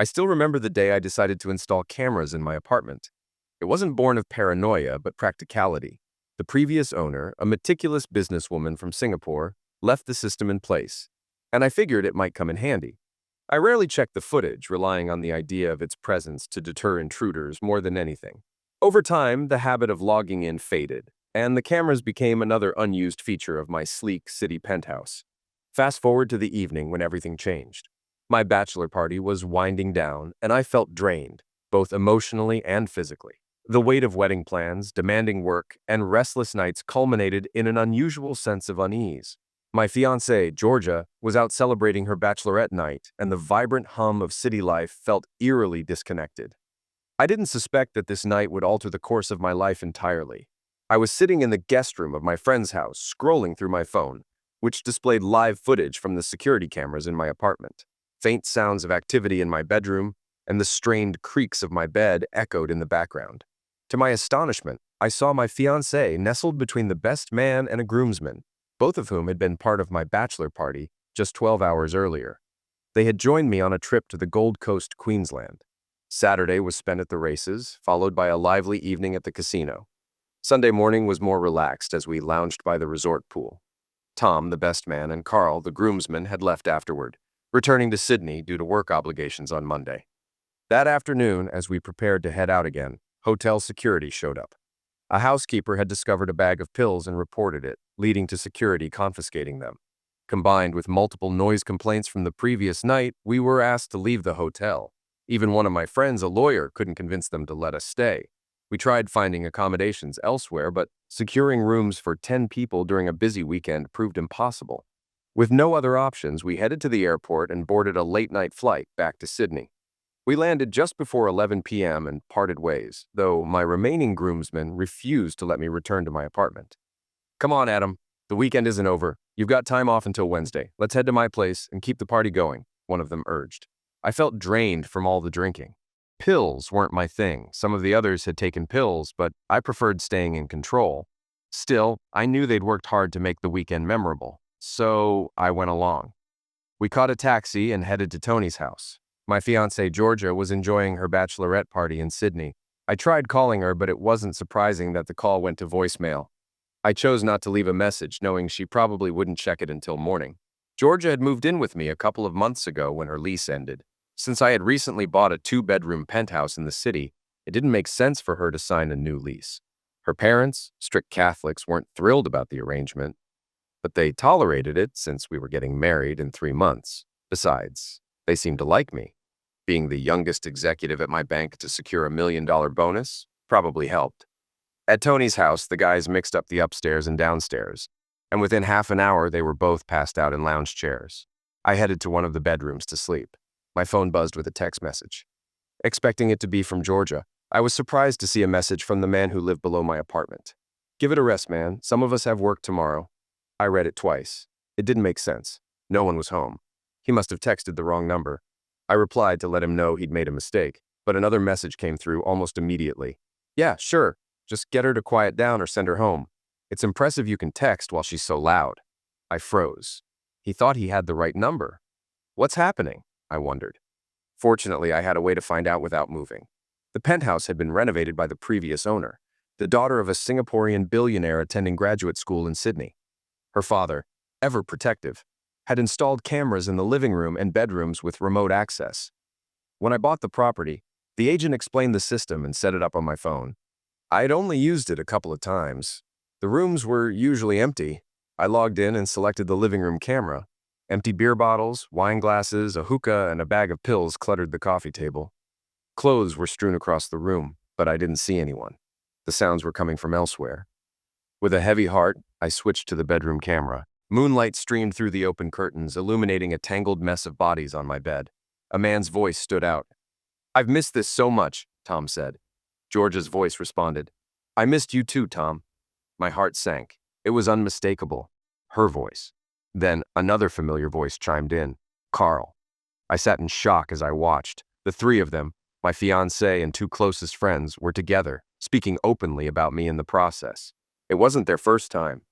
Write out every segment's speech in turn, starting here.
I still remember the day I decided to install cameras in my apartment. It wasn't born of paranoia, but practicality. The previous owner, a meticulous businesswoman from Singapore, left the system in place, and I figured it might come in handy. I rarely checked the footage, relying on the idea of its presence to deter intruders more than anything. Over time, the habit of logging in faded, and the cameras became another unused feature of my sleek city penthouse. Fast forward to the evening when everything changed. My bachelor party was winding down, and I felt drained, both emotionally and physically. The weight of wedding plans, demanding work, and restless nights culminated in an unusual sense of unease. My fiancée, Georgia, was out celebrating her bachelorette night, and the vibrant hum of city life felt eerily disconnected. I didn't suspect that this night would alter the course of my life entirely. I was sitting in the guest room of my friend's house, scrolling through my phone, which displayed live footage from the security cameras in my apartment. Faint sounds of activity in my bedroom, and the strained creaks of my bed echoed in the background. To my astonishment, I saw my fiancée nestled between the best man and a groomsman, both of whom had been part of my bachelor party just 12 hours earlier. They had joined me on a trip to the Gold Coast, Queensland. Saturday was spent at the races, followed by a lively evening at the casino. Sunday morning was more relaxed as we lounged by the resort pool. Tom, the best man, and Carl, the groomsman, had left afterward, returning to Sydney due to work obligations on Monday. That afternoon, as we prepared to head out again, hotel security showed up. A housekeeper had discovered a bag of pills and reported it, leading to security confiscating them. Combined with multiple noise complaints from the previous night, we were asked to leave the hotel. Even one of my friends, a lawyer, couldn't convince them to let us stay. We tried finding accommodations elsewhere, but securing rooms for 10 people during a busy weekend proved impossible. With no other options, we headed to the airport and boarded a late-night flight back to Sydney. We landed just before 11 p.m. and parted ways, though my remaining groomsmen refused to let me return to my apartment. "Come on, Adam. The weekend isn't over. You've got time off until Wednesday. Let's head to my place and keep the party going," one of them urged. I felt drained from all the drinking. Pills weren't my thing. Some of the others had taken pills, but I preferred staying in control. Still, I knew they'd worked hard to make the weekend memorable, so I went along. We caught a taxi and headed to Tony's house. My fiancée Georgia was enjoying her bachelorette party in Sydney. I tried calling her, but it wasn't surprising that the call went to voicemail. I chose not to leave a message, knowing she probably wouldn't check it until morning. Georgia had moved in with me a couple of months ago when her lease ended. Since I had recently bought a 2-bedroom penthouse in the city, it didn't make sense for her to sign a new lease. Her parents, strict Catholics, weren't thrilled about the arrangement, but they tolerated it since we were getting married in 3 months. Besides, they seemed to like me. Being the youngest executive at my bank to secure a $1 million bonus probably helped. At Tony's house, the guys mixed up the upstairs and downstairs, and within half an hour they were both passed out in lounge chairs. I headed to one of the bedrooms to sleep. My phone buzzed with a text message. Expecting it to be from Georgia, I was surprised to see a message from the man who lived below my apartment. "Give it a rest, man. Some of us have work tomorrow." I read it twice. It didn't make sense. No one was home. He must have texted the wrong number. I replied to let him know he'd made a mistake, but another message came through almost immediately. "Yeah, sure. Just get her to quiet down or send her home. It's impressive you can text while she's so loud." I froze. He thought he had the right number. What's happening? I wondered. Fortunately, I had a way to find out without moving. The penthouse had been renovated by the previous owner, the daughter of a Singaporean billionaire attending graduate school in Sydney. Her father, ever protective, had installed cameras in the living room and bedrooms with remote access. When I bought the property, the agent explained the system and set it up on my phone. I had only used it a couple of times. The rooms were usually empty. I logged in and selected the living room camera. Empty beer bottles, wine glasses, a hookah, and a bag of pills cluttered the coffee table. Clothes were strewn across the room, but I didn't see anyone. The sounds were coming from elsewhere. With a heavy heart, I switched to the bedroom camera. Moonlight streamed through the open curtains, illuminating a tangled mess of bodies on my bed. A man's voice stood out. "I've missed this so much," Tom said. Georgia's voice responded. "I missed you too, Tom." My heart sank. It was unmistakable. Her voice. Then another familiar voice chimed in. Carl. I sat in shock as I watched. The three of them, my fiancée and 2 closest friends, were together, speaking openly about me in the process. It wasn't their first time.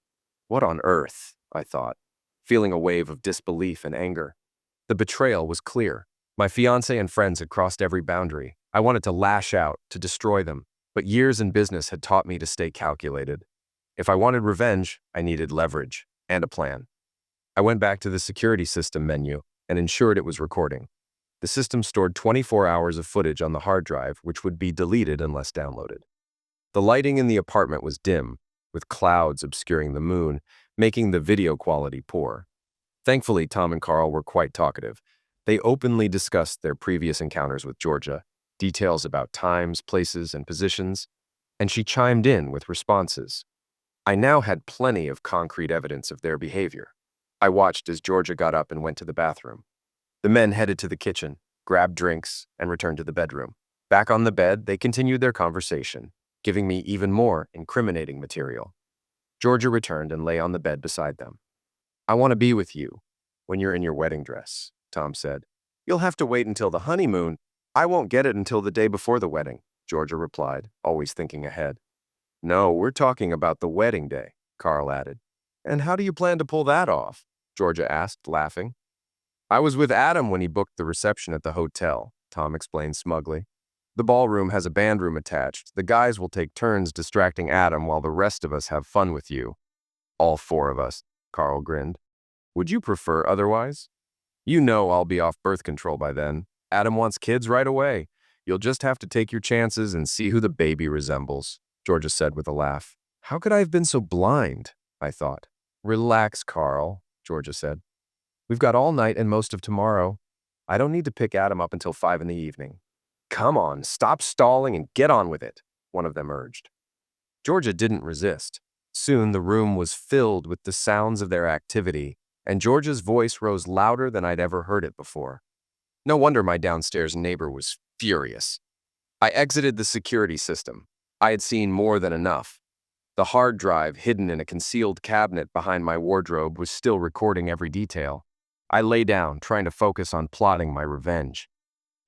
What on earth? I thought, feeling a wave of disbelief and anger. The betrayal was clear. My fiance and friends had crossed every boundary. I wanted to lash out, to destroy them, but years in business had taught me to stay calculated. If I wanted revenge, I needed leverage and a plan. I went back to the security system menu and ensured it was recording. The system stored 24 hours of footage on the hard drive, which would be deleted unless downloaded. The lighting in the apartment was dim, with clouds obscuring the moon, making the video quality poor. Thankfully, Tom and Carl were quite talkative. They openly discussed their previous encounters with Georgia, details about times, places, and positions, and she chimed in with responses. I now had plenty of concrete evidence of their behavior. I watched as Georgia got up and went to the bathroom. The men headed to the kitchen, grabbed drinks, and returned to the bedroom. Back on the bed, they continued their conversation, giving me even more incriminating material. Georgia returned and lay on the bed beside them. I want to be with you when you're in your wedding dress, Tom said. You'll have to wait until the honeymoon. I won't get it until the day before the wedding, Georgia replied, always thinking ahead. No, we're talking about the wedding day, Carl added. And how do you plan to pull that off? Georgia asked, laughing. I was with Adam when he booked the reception at the hotel, Tom explained smugly. The ballroom has a band room attached. The guys will take turns distracting Adam while the rest of us have fun with you. All four of us, Carl grinned. Would you prefer otherwise? You know I'll be off birth control by then. Adam wants kids right away. You'll just have to take your chances and see who the baby resembles, Georgia said with a laugh. How could I have been so blind? I thought. Relax, Carl, Georgia said. We've got all night and most of tomorrow. I don't need to pick Adam up until 5 in the evening. Come on, stop stalling and get on with it, one of them urged. Georgia didn't resist. Soon the room was filled with the sounds of their activity, and Georgia's voice rose louder than I'd ever heard it before. No wonder my downstairs neighbor was furious. I exited the security system. I had seen more than enough. The hard drive hidden in a concealed cabinet behind my wardrobe was still recording every detail. I lay down, trying to focus on plotting my revenge.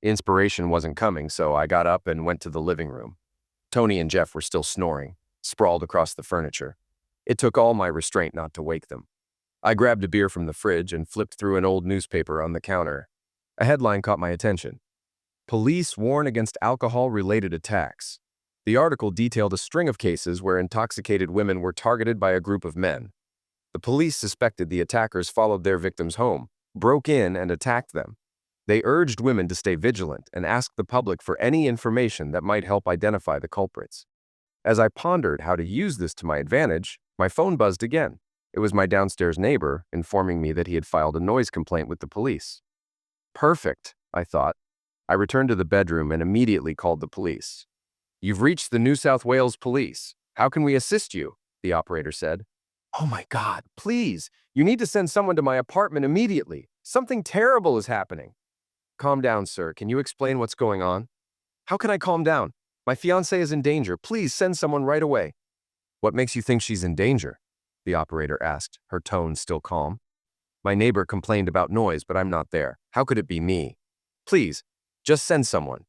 Inspiration wasn't coming, so I got up and went to the living room. Tony and Jeff were still snoring, sprawled across the furniture. It took all my restraint not to wake them. I grabbed a beer from the fridge and flipped through an old newspaper on the counter. A headline caught my attention. Police warn against alcohol-related attacks. The article detailed a string of cases where intoxicated women were targeted by a group of men. The police suspected the attackers followed their victims home, broke in, and attacked them. They urged women to stay vigilant and asked the public for any information that might help identify the culprits. As I pondered how to use this to my advantage, my phone buzzed again. It was my downstairs neighbor informing me that he had filed a noise complaint with the police. Perfect, I thought. I returned to the bedroom and immediately called the police. You've reached the New South Wales Police. How can we assist you? The operator said. Oh my God, please. You need to send someone to my apartment immediately. Something terrible is happening. Calm down, sir. Can you explain what's going on? How can I calm down? My fiancée is in danger. Please send someone right away. What makes you think she's in danger? The operator asked, her tone still calm. My neighbor complained about noise, but I'm not there. How could it be me? Please, just send someone.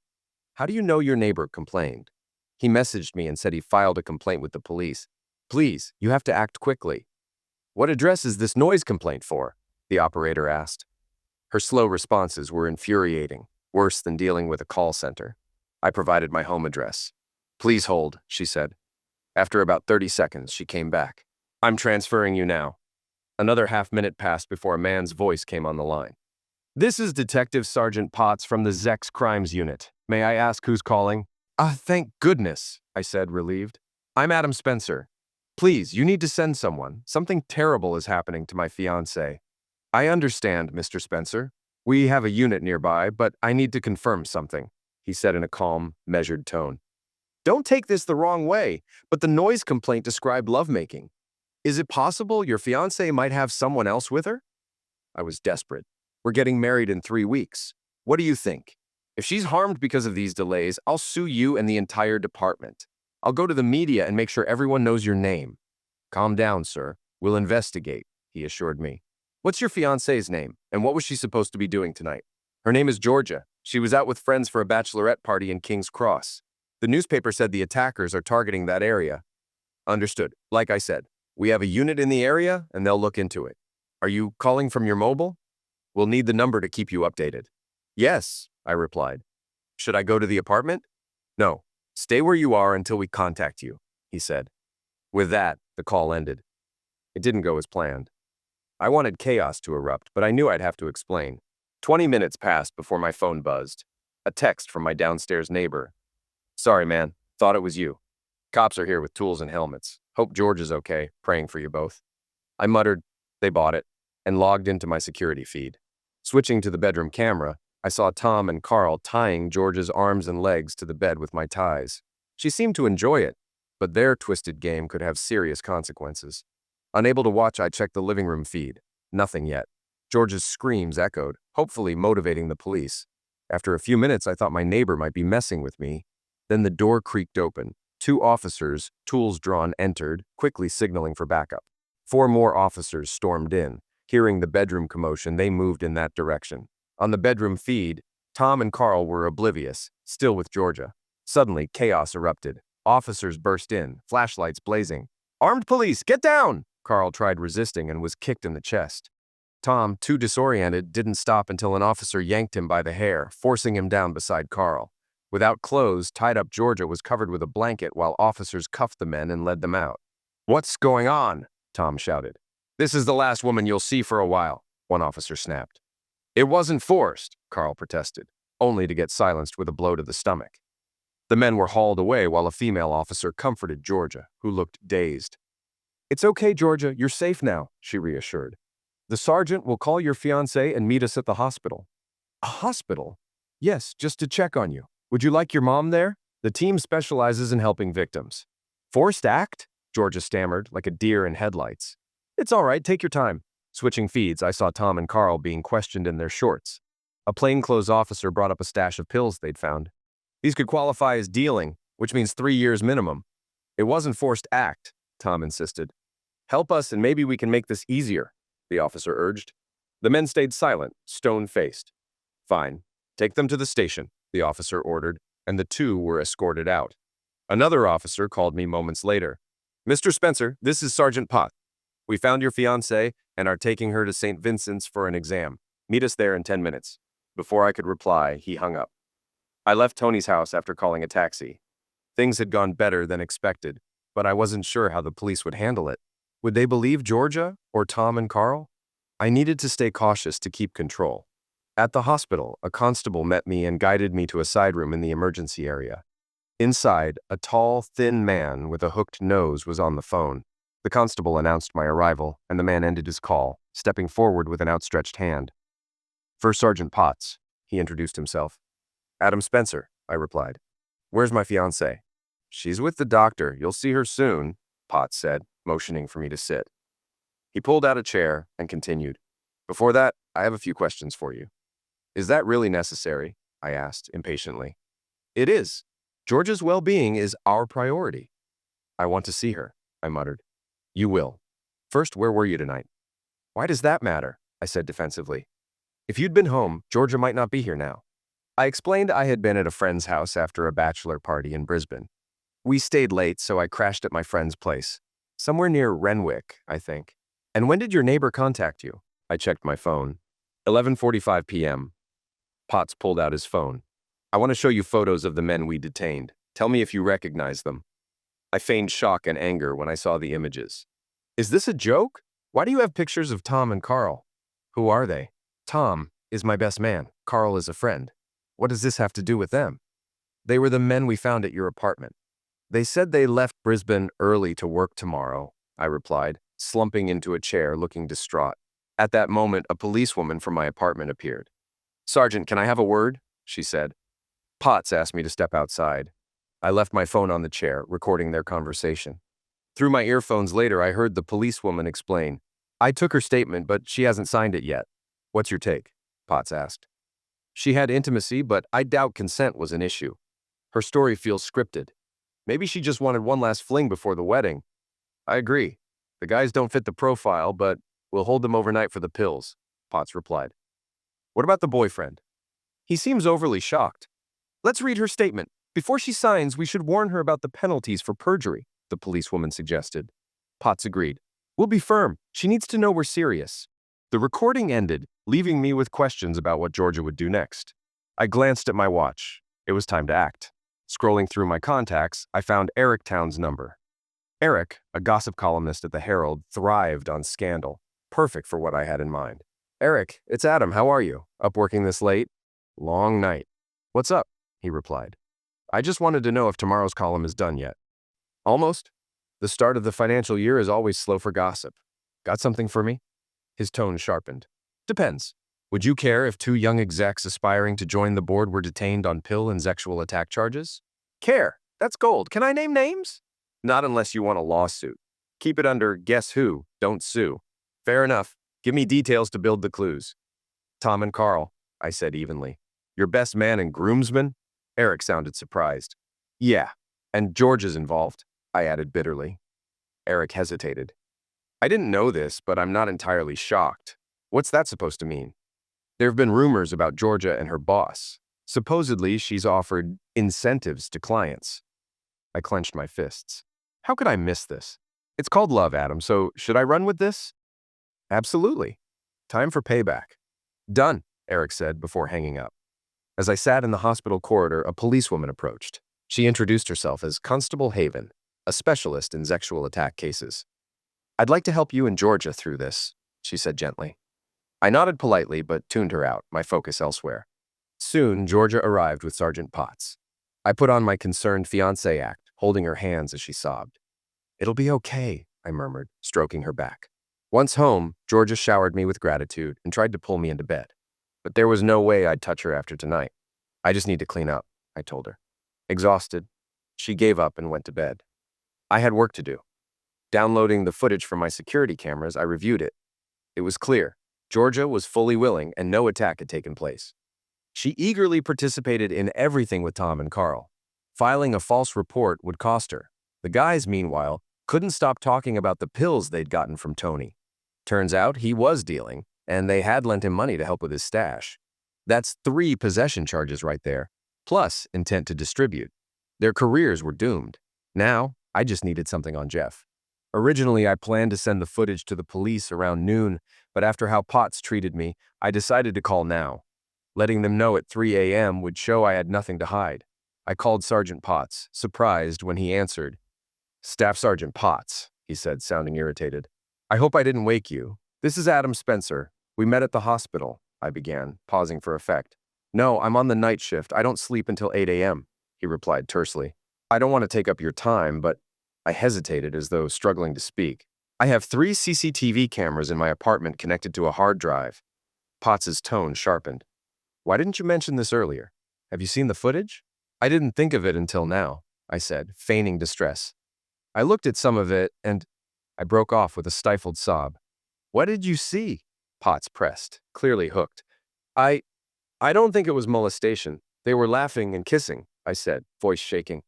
How do you know your neighbor complained? He messaged me and said he filed a complaint with the police. Please, you have to act quickly. What address is this noise complaint for? The operator asked. Her slow responses were infuriating, worse than dealing with a call center. I provided my home address. Please hold, she said. After about 30 seconds, she came back. I'm transferring you now. Another half-minute passed before a man's voice came on the line. This is Detective Sergeant Potts from the Zex Crimes Unit. May I ask who's calling? Thank goodness, I said, relieved. I'm Adam Spencer. Please, you need to send someone. Something terrible is happening to my fiancée. I understand, Mr. Spencer. We have a unit nearby, but I need to confirm something, he said in a calm, measured tone. Don't take this the wrong way, but the noise complaint described lovemaking. Is it possible your fiancée might have someone else with her? I was desperate. We're getting married in 3 weeks. What do you think? If she's harmed because of these delays, I'll sue you and the entire department. I'll go to the media and make sure everyone knows your name. Calm down, sir. We'll investigate, he assured me. What's your fiancée's name, and what was she supposed to be doing tonight? Her name is Georgia. She was out with friends for a bachelorette party in King's Cross. The newspaper said the attackers are targeting that area. Understood. Like I said, we have a unit in the area, and they'll look into it. Are you calling from your mobile? We'll need the number to keep you updated. Yes, I replied. Should I go to the apartment? No, stay where you are until we contact you, he said. With that, the call ended. It didn't go as planned. I wanted chaos to erupt, but I knew I'd have to explain. 20 minutes passed before my phone buzzed. A text from my downstairs neighbor. Sorry, man. Thought it was you. Cops are here with tools and helmets. Hope George is okay. Praying for you both. I muttered, they bought it, and logged into my security feed. Switching to the bedroom camera, I saw Tom and Carl tying George's arms and legs to the bed with my ties. She seemed to enjoy it, but their twisted game could have serious consequences. Unable to watch, I checked the living room feed. Nothing yet. George's screams echoed, hopefully motivating the police. After a few minutes, I thought my neighbor might be messing with me. Then the door creaked open. 2 officers, tools drawn, entered, quickly signaling for backup. 4 more officers stormed in. Hearing the bedroom commotion, they moved in that direction. On the bedroom feed, Tom and Carl were oblivious, still with Georgia. Suddenly, chaos erupted. Officers burst in, flashlights blazing. Armed police, get down! Carl tried resisting and was kicked in the chest. Tom, too disoriented, didn't stop until an officer yanked him by the hair, forcing him down beside Carl. Without clothes, tied-up Georgia was covered with a blanket while officers cuffed the men and led them out. What's going on? Tom shouted. This is the last woman you'll see for a while, one officer snapped. It wasn't forced, Carl protested, only to get silenced with a blow to the stomach. The men were hauled away while a female officer comforted Georgia, who looked dazed. It's okay, Georgia, you're safe now, she reassured. The sergeant will call your fiancé and meet us at the hospital. A hospital? Yes, just to check on you. Would you like your mom there? The team specializes in helping victims. Forced act? Georgia stammered, like a deer in headlights. It's all right, take your time. Switching feeds, I saw Tom and Carl being questioned in their shorts. A plainclothes officer brought up a stash of pills they'd found. These could qualify as dealing, which means 3 years minimum. It wasn't forced act, Tom insisted. Help us and maybe we can make this easier, the officer urged. The men stayed silent, stone-faced. Fine. Take them to the station, the officer ordered, and the 2 were escorted out. Another officer called me moments later. Mr. Spencer, this is Sergeant Potts. We found your fiancée and are taking her to St. Vincent's for an exam. Meet us there in 10 minutes. Before I could reply, he hung up. I left Tony's house after calling a taxi. Things had gone better than expected, but I wasn't sure how the police would handle it. Would they believe Georgia or Tom and Carl? I needed to stay cautious to keep control. At the hospital, a constable met me and guided me to a side room in the emergency area. Inside, a tall, thin man with a hooked nose was on the phone. The constable announced my arrival, and the man ended his call, stepping forward with an outstretched hand. First Sergeant Potts, he introduced himself. Adam Spencer, I replied. Where's my fiancée? She's with the doctor. You'll see her soon, Potts said, motioning for me to sit. He pulled out a chair and continued. Before that, I have a few questions for you. Is that really necessary? I asked impatiently. It is. Georgia's well-being is our priority. I want to see her, I muttered. You will. First, where were you tonight? Why does that matter? I said defensively. If you'd been home, Georgia might not be here now. I explained I had been at a friend's house after a bachelor party in Brisbane. We stayed late, so I crashed at my friend's place. Somewhere near Renwick, I think. And when did your neighbor contact you? I checked my phone. 11:45 p.m. Potts pulled out his phone. I want to show you photos of the men we detained. Tell me if you recognize them. I feigned shock and anger when I saw the images. Is this a joke? Why do you have pictures of Tom and Carl? Who are they? Tom is my best man. Carl is a friend. What does this have to do with them? They were the men we found at your apartment. They said they left Brisbane early to work tomorrow, I replied, slumping into a chair looking distraught. At that moment, a policewoman from my apartment appeared. Sergeant, can I have a word? She said. Potts asked me to step outside. I left my phone on the chair, recording their conversation. Through my earphones later, I heard the policewoman explain. I took her statement, but she hasn't signed it yet. What's your take? Potts asked. She had intimacy, but I doubt consent was an issue. Her story feels scripted. Maybe she just wanted one last fling before the wedding. I agree. The guys don't fit the profile, but we'll hold them overnight for the pills, Potts replied. What about the boyfriend? He seems overly shocked. Let's read her statement. Before she signs, we should warn her about the penalties for perjury, the policewoman suggested. Potts agreed. We'll be firm. She needs to know we're serious. The recording ended, leaving me with questions about what Georgia would do next. I glanced at my watch. It was time to act. Scrolling through my contacts, I found Eric Town's number. Eric, a gossip columnist at the Herald, thrived on scandal. Perfect for what I had in mind. Eric, it's Adam. How are you? Up working this late? Long night. What's up? He replied. I just wanted to know if tomorrow's column is done yet. Almost. The start of the financial year is always slow for gossip. Got something for me? His tone sharpened. Depends. Would you care if two young execs aspiring to join the board were detained on pill and sexual attack charges? Care. That's gold. Can I name names? Not unless you want a lawsuit. Keep it under guess who, don't sue. Fair enough. Give me details to build the clues. Tom and Carl, I said evenly. Your best man and groomsmen? Eric sounded surprised. Yeah, and George is involved, I added bitterly. Eric hesitated. I didn't know this, but I'm not entirely shocked. What's that supposed to mean? There have been rumors about Georgia and her boss. Supposedly, she's offered incentives to clients. I clenched my fists. How could I miss this? It's called love, Adam, so should I run with this? Absolutely. Time for payback. Done, Eric said before hanging up. As I sat in the hospital corridor, a policewoman approached. She introduced herself as Constable Haven, a specialist in sexual attack cases. I'd like to help you and Georgia through this, she said gently. I nodded politely but tuned her out, my focus elsewhere. Soon, Georgia arrived with Sergeant Potts. I put on my concerned fiancé act, holding her hands as she sobbed. It'll be okay, I murmured, stroking her back. Once home, Georgia showered me with gratitude and tried to pull me into bed. But there was no way I'd touch her after tonight. I just need to clean up, I told her. Exhausted, she gave up and went to bed. I had work to do. Downloading the footage from my security cameras, I reviewed it. It was clear. Georgia was fully willing and no attack had taken place. She eagerly participated in everything with Tom and Carl. Filing a false report would cost her. The guys, meanwhile, couldn't stop talking about the pills they'd gotten from Tony. Turns out he was dealing, and they had lent him money to help with his stash. That's 3 possession charges right there, plus intent to distribute. Their careers were doomed. Now, I just needed something on Jeff. Originally, I planned to send the footage to the police around noon, but after how Potts treated me, I decided to call now. Letting them know at 3 a.m. would show I had nothing to hide. I called Sergeant Potts, surprised when he answered. Staff Sergeant Potts, he said, sounding irritated. I hope I didn't wake you. This is Adam Spencer. We met at the hospital, I began, pausing for effect. No, I'm on the night shift. I don't sleep until 8 a.m., he replied tersely. I don't want to take up your time, but I hesitated as though struggling to speak. I have 3 CCTV cameras in my apartment connected to a hard drive. Potts's tone sharpened. Why didn't you mention this earlier? Have you seen the footage? I didn't think of it until now, I said, feigning distress. I looked at some of it, and I broke off with a stifled sob. What did you see? Potts pressed, clearly hooked. I don't think it was molestation. They were laughing and kissing, I said, voice shaking.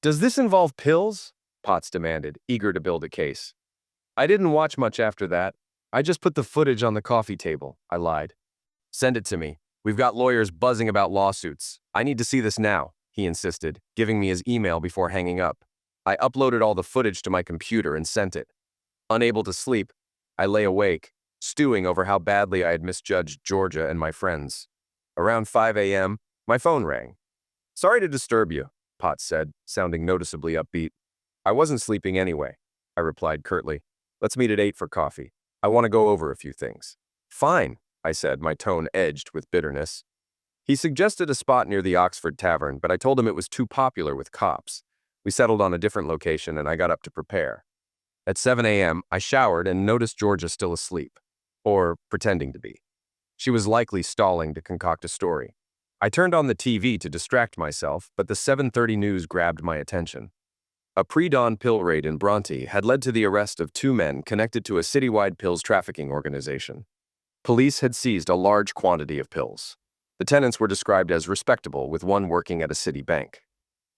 Does this involve pills? Potts demanded, eager to build a case. I didn't watch much after that. I just put the footage on the coffee table, I lied. Send it to me. We've got lawyers buzzing about lawsuits. I need to see this now, he insisted, giving me his email before hanging up. I uploaded all the footage to my computer and sent it. Unable to sleep, I lay awake, stewing over how badly I had misjudged Georgia and my friends. Around 5 a.m., my phone rang. Sorry to disturb you, Potts said, sounding noticeably upbeat. I wasn't sleeping anyway, I replied curtly. Let's meet at 8 for coffee. I want to go over a few things. Fine, I said, my tone edged with bitterness. He suggested a spot near the Oxford Tavern, but I told him it was too popular with cops. We settled on a different location, and I got up to prepare. At 7 a.m., I showered and noticed Georgia still asleep, or pretending to be. She was likely stalling to concoct a story. I turned on the TV to distract myself, but the 7:30 news grabbed my attention. A pre-dawn pill raid in Bronte had led to the arrest of 2 men connected to a citywide pills trafficking organization. Police had seized a large quantity of pills. The tenants were described as respectable, with one working at a city bank.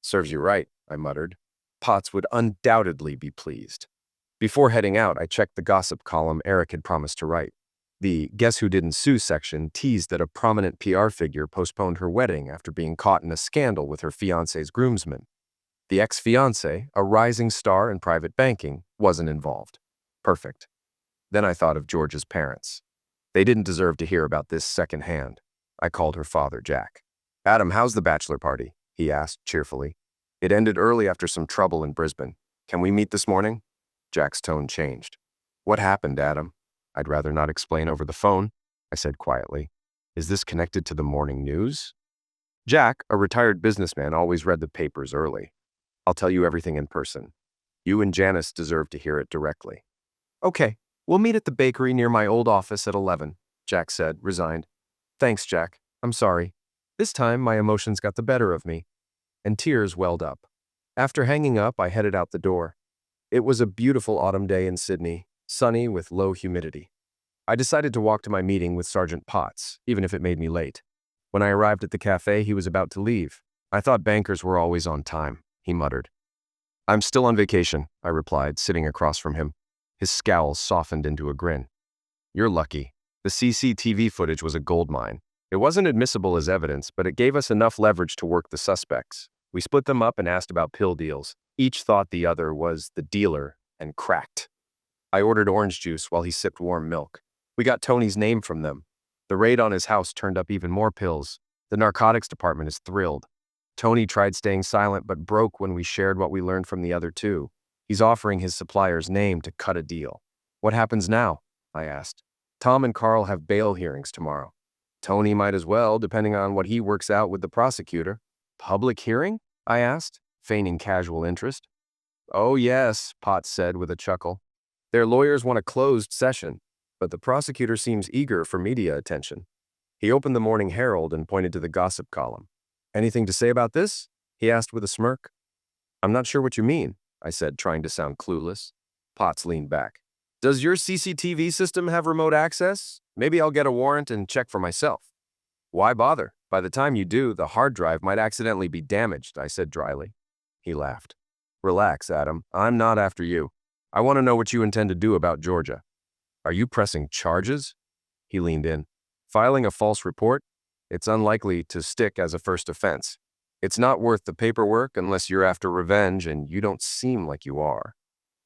Serves you right, I muttered. Potts would undoubtedly be pleased. Before heading out, I checked the gossip column Eric had promised to write. The Guess Who Didn't Sue section teased that a prominent PR figure postponed her wedding after being caught in a scandal with her fiancé's groomsmen. The ex-fiancé, a rising star in private banking, wasn't involved. Perfect. Then I thought of George's parents. They didn't deserve to hear about this secondhand. I called her father, Jack. Adam, how's the bachelor party? He asked cheerfully. It ended early after some trouble in Brisbane. Can we meet this morning? Jack's tone changed. What happened, Adam? I'd rather not explain over the phone, I said quietly. Is this connected to the morning news? Jack, a retired businessman, always read the papers early. I'll tell you everything in person. You and Janice deserve to hear it directly. Okay, we'll meet at the bakery near my old office at 11, Jack said, resigned. Thanks, Jack. I'm sorry. This time, my emotions got the better of me, and tears welled up. After hanging up, I headed out the door. It was a beautiful autumn day in Sydney, sunny with low humidity. I decided to walk to my meeting with Sergeant Potts, even if it made me late. When I arrived at the cafe, he was about to leave. I thought bankers were always on time, he muttered. I'm still on vacation, I replied, sitting across from him. His scowl softened into a grin. You're lucky. The CCTV footage was a goldmine. It wasn't admissible as evidence, but it gave us enough leverage to work the suspects. We split them up and asked about pill deals. Each thought the other was the dealer and cracked. I ordered orange juice while he sipped warm milk. We got Tony's name from them. The raid on his house turned up even more pills. The narcotics department is thrilled. Tony tried staying silent but broke when we shared what we learned from the other two. He's offering his supplier's name to cut a deal. What happens now? I asked. Tom and Carl have bail hearings tomorrow. Tony might as well, depending on what he works out with the prosecutor. Public hearing? I asked, feigning casual interest. Oh yes, Potts said with a chuckle. Their lawyers want a closed session, but the prosecutor seems eager for media attention. He opened the Morning Herald and pointed to the gossip column. Anything to say about this? He asked with a smirk. I'm not sure what you mean, I said, trying to sound clueless. Potts leaned back. Does your CCTV system have remote access? Maybe I'll get a warrant and check for myself. Why bother? By the time you do, the hard drive might accidentally be damaged, I said dryly. He laughed. Relax, Adam. I'm not after you. I want to know what you intend to do about Georgia. Are you pressing charges? He leaned in. Filing a false report? It's unlikely to stick as a first offense. It's not worth the paperwork unless you're after revenge, and you don't seem like you are.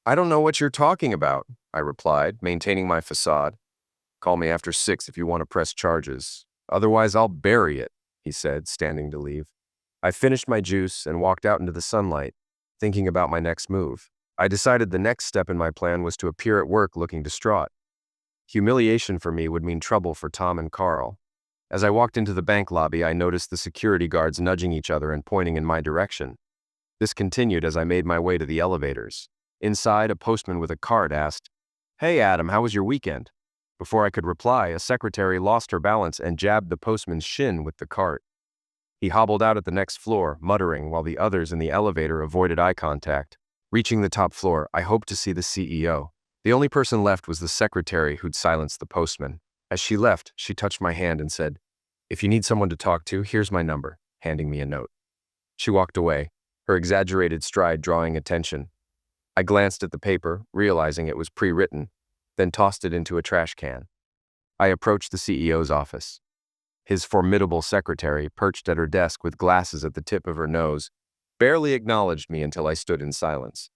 I don't know what you're talking about, I replied, maintaining my facade. Call me after 6 if you want to press charges. Otherwise, I'll bury it, he said, standing to leave. I finished my juice and walked out into the sunlight, thinking about my next move. I decided the next step in my plan was to appear at work looking distraught. Humiliation for me would mean trouble for Tom and Carl. As I walked into the bank lobby, I noticed the security guards nudging each other and pointing in my direction. This continued as I made my way to the elevators. Inside, a postman with a card asked, Hey Adam, how was your weekend? Before I could reply, a secretary lost her balance and jabbed the postman's shin with the cart. He hobbled out at the next floor, muttering while the others in the elevator avoided eye contact. Reaching the top floor, I hoped to see the CEO. The only person left was the secretary who'd silenced the postman. As she left, she touched my hand and said, If you need someone to talk to, here's my number, handing me a note. She walked away, her exaggerated stride drawing attention. I glanced at the paper, realizing it was pre-written, then tossed it into a trash can. I approached the CEO's office. His formidable secretary, perched at her desk with glasses at the tip of her nose, barely acknowledged me until I stood in silence.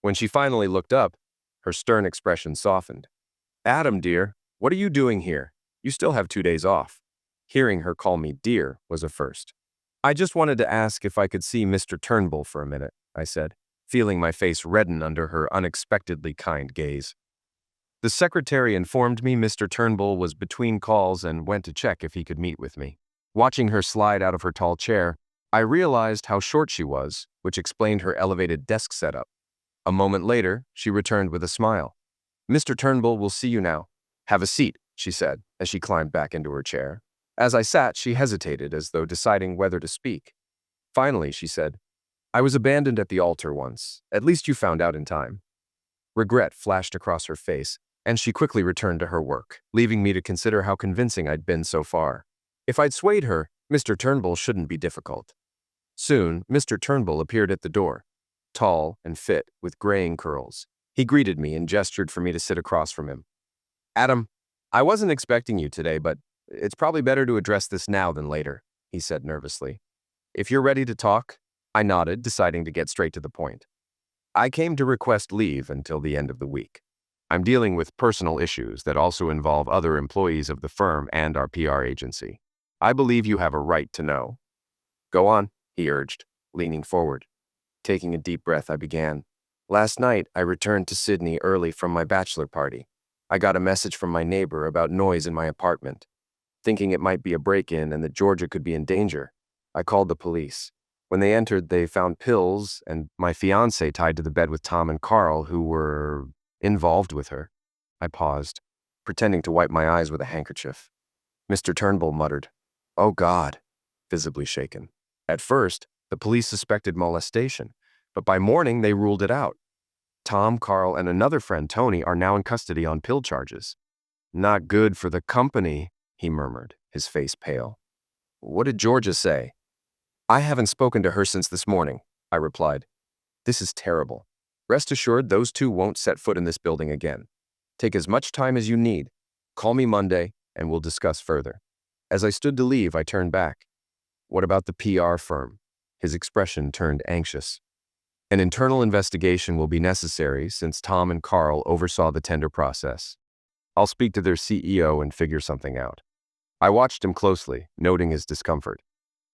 When she finally looked up, her stern expression softened. Adam, dear, what are you doing here? You still have 2 days off. Hearing her call me dear was a first. I just wanted to ask if I could see Mr. Turnbull for a minute, I said, feeling my face redden under her unexpectedly kind gaze. The secretary informed me Mr. Turnbull was between calls and went to check if he could meet with me. Watching her slide out of her tall chair, I realized how short she was, which explained her elevated desk setup. A moment later, she returned with a smile. Mr. Turnbull will see you now. Have a seat, she said, as she climbed back into her chair. As I sat, she hesitated as though deciding whether to speak. Finally, she said, I was abandoned at the altar once. At least you found out in time. Regret flashed across her face, and she quickly returned to her work, leaving me to consider how convincing I'd been so far. If I'd swayed her, Mr. Turnbull shouldn't be difficult. Soon, Mr. Turnbull appeared at the door, tall and fit, with graying curls. He greeted me and gestured for me to sit across from him. Adam, I wasn't expecting you today, but it's probably better to address this now than later, he said nervously. If you're ready to talk, I nodded, deciding to get straight to the point. I came to request leave until the end of the week. I'm dealing with personal issues that also involve other employees of the firm and our PR agency. I believe you have a right to know. Go on, he urged, leaning forward. Taking a deep breath, I began. Last night, I returned to Sydney early from my bachelor party. I got a message from my neighbor about noise in my apartment. Thinking it might be a break-in and that Georgia could be in danger, I called the police. When they entered, they found pills and my fiancé tied to the bed with Tom and Carl, who were involved with her. I paused, pretending to wipe my eyes with a handkerchief. Mr. Turnbull muttered, "Oh God," visibly shaken. At first, the police suspected molestation, but by morning they ruled it out. Tom, Carl, and another friend, Tony, are now in custody on pill charges. Not good for the company, he murmured, his face pale. What did Georgia say? I haven't spoken to her since this morning, I replied. This is terrible. Rest assured those two won't set foot in this building again. Take as much time as you need. Call me Monday, and we'll discuss further. As I stood to leave, I turned back. What about the PR firm? His expression turned anxious. An internal investigation will be necessary since Tom and Carl oversaw the tender process. I'll speak to their CEO and figure something out. I watched him closely, noting his discomfort.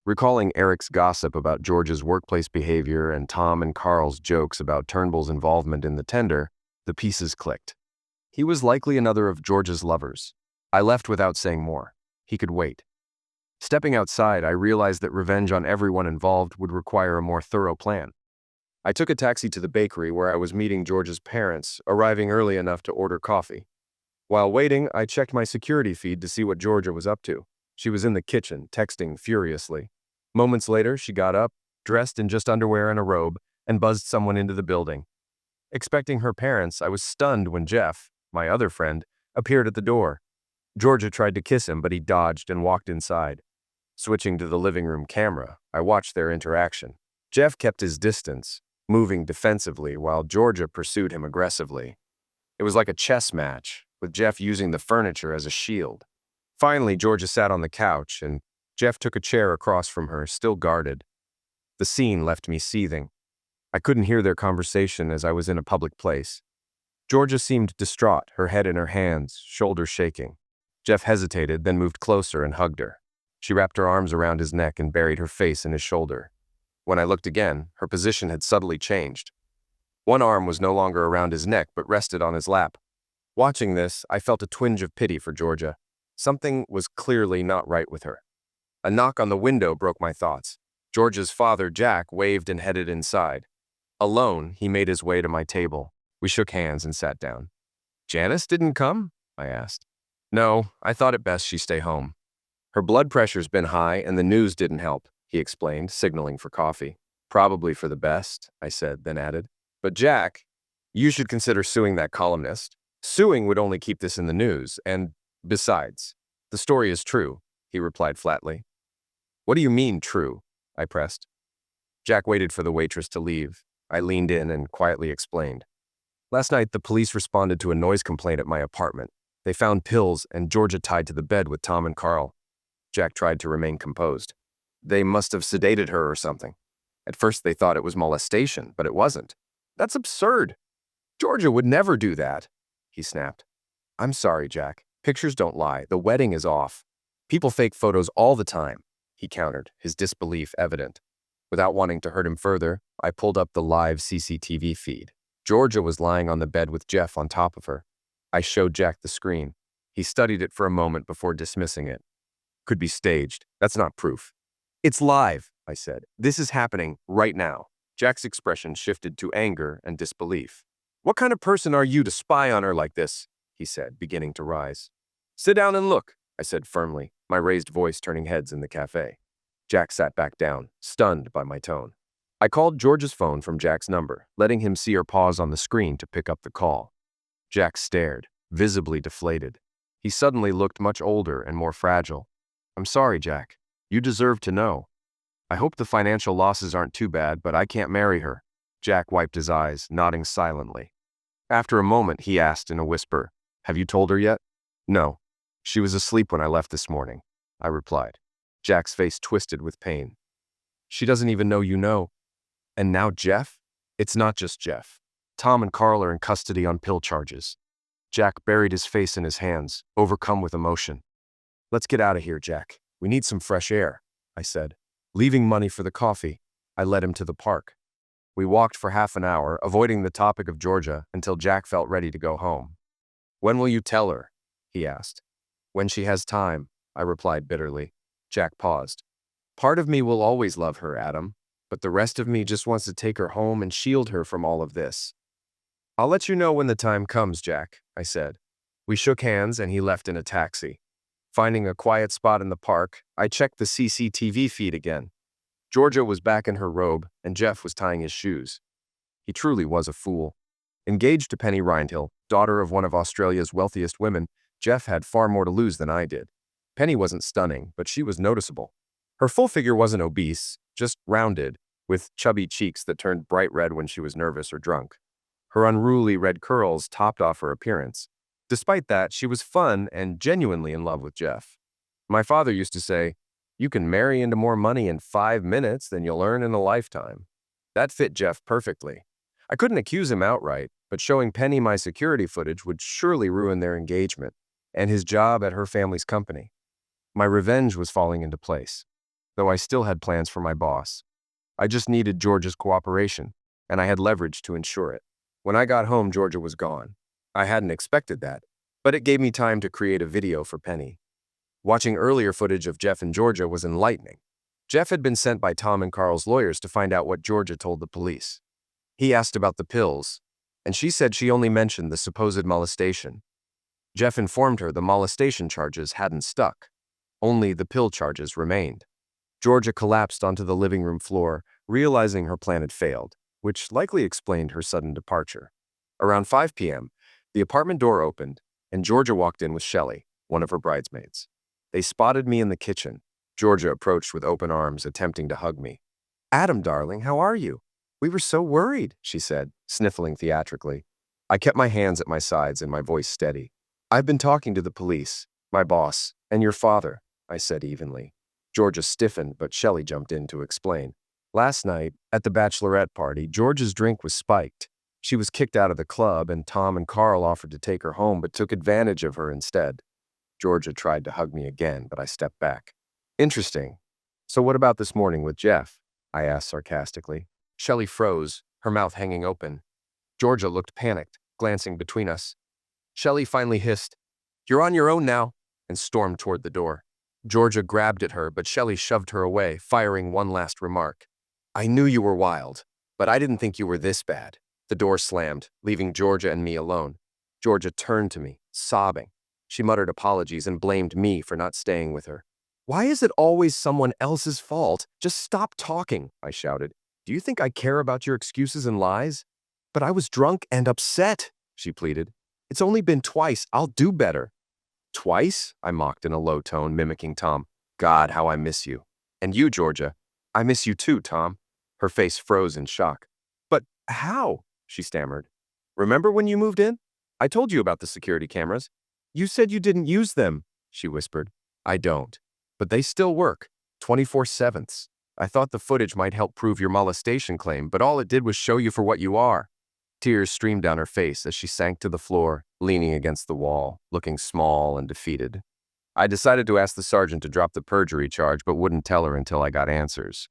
Recalling Eric's gossip about George's workplace behavior and Tom and Carl's jokes about Turnbull's involvement in the tender, the pieces clicked. He was likely another of George's lovers. I left without saying more. He could wait. Stepping outside, I realized that revenge on everyone involved would require a more thorough plan. I took a taxi to the bakery where I was meeting George's parents, arriving early enough to order coffee. While waiting, I checked my security feed to see what Georgia was up to. She was in the kitchen, texting furiously. Moments later, she got up, dressed in just underwear and a robe, and buzzed someone into the building. Expecting her parents, I was stunned when Jeff, my other friend, appeared at the door. Georgia tried to kiss him, but he dodged and walked inside. Switching to the living room camera, I watched their interaction. Jeff kept his distance, moving defensively while Georgia pursued him aggressively. It was like a chess match, with Jeff using the furniture as a shield. Finally, Georgia sat on the couch, and Jeff took a chair across from her, still guarded. The scene left me seething. I couldn't hear their conversation as I was in a public place. Georgia seemed distraught, her head in her hands, shoulders shaking. Jeff hesitated, then moved closer and hugged her. She wrapped her arms around his neck and buried her face in his shoulder. When I looked again, her position had subtly changed. One arm was no longer around his neck but rested on his lap. Watching this, I felt a twinge of pity for Georgia. Something was clearly not right with her. A knock on the window broke my thoughts. Georgia's father, Jack, waved and headed inside. Alone, he made his way to my table. We shook hands and sat down. Janice didn't come? I asked. No, I thought it best she stay home. Her blood pressure's been high and the news didn't help, he explained, signaling for coffee. Probably for the best, I said, then added. But Jack, you should consider suing that columnist. Suing would only keep this in the news, and besides, the story is true, he replied flatly. What do you mean, true? I pressed. Jack waited for the waitress to leave. I leaned in and quietly explained. Last night, the police responded to a noise complaint at my apartment. They found pills and Georgia tied to the bed with Tom and Carl. Jack tried to remain composed. They must have sedated her or something. At first, they thought it was molestation, but it wasn't. That's absurd. Georgia would never do that, he snapped. I'm sorry, Jack. Pictures don't lie. The wedding is off. People fake photos all the time, he countered, his disbelief evident. Without wanting to hurt him further, I pulled up the live CCTV feed. Georgia was lying on the bed with Jeff on top of her. I showed Jack the screen. He studied it for a moment before dismissing it. Could be staged. That's not proof. It's live, I said. This is happening right now. Jack's expression shifted to anger and disbelief. What kind of person are you to spy on her like this? He said, beginning to rise. Sit down and look, I said firmly, my raised voice turning heads in the cafe. Jack sat back down, stunned by my tone. I called George's phone from Jack's number, letting him see her pause on the screen to pick up the call. Jack stared, visibly deflated. He suddenly looked much older and more fragile. I'm sorry, Jack. You deserve to know. I hope the financial losses aren't too bad, but I can't marry her. Jack wiped his eyes, nodding silently. After a moment, he asked in a whisper, Have you told her yet? No. She was asleep when I left this morning, I replied. Jack's face twisted with pain. She doesn't even know you know. And now Jeff? It's not just Jeff. Tom and Carl are in custody on pill charges. Jack buried his face in his hands, overcome with emotion. Let's get out of here, Jack. We need some fresh air, I said. Leaving money for the coffee, I led him to the park. We walked for half an hour, avoiding the topic of Georgia until Jack felt ready to go home. "When will you tell her?" he asked. "When she has time," I replied bitterly. Jack paused. "Part of me will always love her, Adam, but the rest of me just wants to take her home and shield her from all of this." "I'll let you know when the time comes, Jack," I said. We shook hands and he left in a taxi. Finding a quiet spot in the park, I checked the CCTV feed again. Georgia was back in her robe and Jeff was tying his shoes. He truly was a fool. Engaged to Penny Rindhill, daughter of one of Australia's wealthiest women, Jeff had far more to lose than I did. Penny wasn't stunning, but she was noticeable. Her full figure wasn't obese, just rounded, with chubby cheeks that turned bright red when she was nervous or drunk. Her unruly red curls topped off her appearance. Despite that, she was fun and genuinely in love with Jeff. My father used to say, "You can marry into more money in 5 minutes than you'll earn in a lifetime." That fit Jeff perfectly. I couldn't accuse him outright, but showing Penny my security footage would surely ruin their engagement and his job at her family's company. My revenge was falling into place, though I still had plans for my boss. I just needed Georgia's cooperation, and I had leverage to ensure it. When I got home, Georgia was gone. I hadn't expected that, but it gave me time to create a video for Penny. Watching earlier footage of Jeff and Georgia was enlightening. Jeff had been sent by Tom and Carl's lawyers to find out what Georgia told the police. He asked about the pills, and she said she only mentioned the supposed molestation. Jeff informed her the molestation charges hadn't stuck. Only the pill charges remained. Georgia collapsed onto the living room floor, realizing her plan had failed, which likely explained her sudden departure. Around 5 p.m., the apartment door opened, and Georgia walked in with Shelley, one of her bridesmaids. They spotted me in the kitchen. Georgia approached with open arms, attempting to hug me. "Adam, darling, how are you? We were so worried," she said, sniffling theatrically. I kept my hands at my sides and my voice steady. "I've been talking to the police, my boss, and your father," I said evenly. Georgia stiffened, but Shelley jumped in to explain. "Last night, at the bachelorette party, Georgia's drink was spiked. She was kicked out of the club, and Tom and Carl offered to take her home but took advantage of her instead." Georgia tried to hug me again, but I stepped back. "Interesting. So what about this morning with Jeff?" I asked sarcastically. Shelley froze, her mouth hanging open. Georgia looked panicked, glancing between us. Shelley finally hissed, "You're on your own now," and stormed toward the door. Georgia grabbed at her, but Shelley shoved her away, firing one last remark. "I knew you were wild, but I didn't think you were this bad." The door slammed, leaving Georgia and me alone. Georgia turned to me, sobbing. She muttered apologies and blamed me for not staying with her. "Why is it always someone else's fault? Just stop talking," I shouted. "Do you think I care about your excuses and lies?" "But I was drunk and upset," she pleaded. "It's only been twice. I'll do better." "Twice?" I mocked in a low tone, mimicking Tom. "God, how I miss you." "And you, Georgia." "I miss you too, Tom." Her face froze in shock. "But how?" she stammered. "Remember when you moved in? I told you about the security cameras." "You said you didn't use them," she whispered. "I don't. But they still work, 24/7. I thought the footage might help prove your molestation claim, but all it did was show you for what you are." Tears streamed down her face as she sank to the floor, leaning against the wall, looking small and defeated. I decided to ask the sergeant to drop the perjury charge, but wouldn't tell her until I got answers.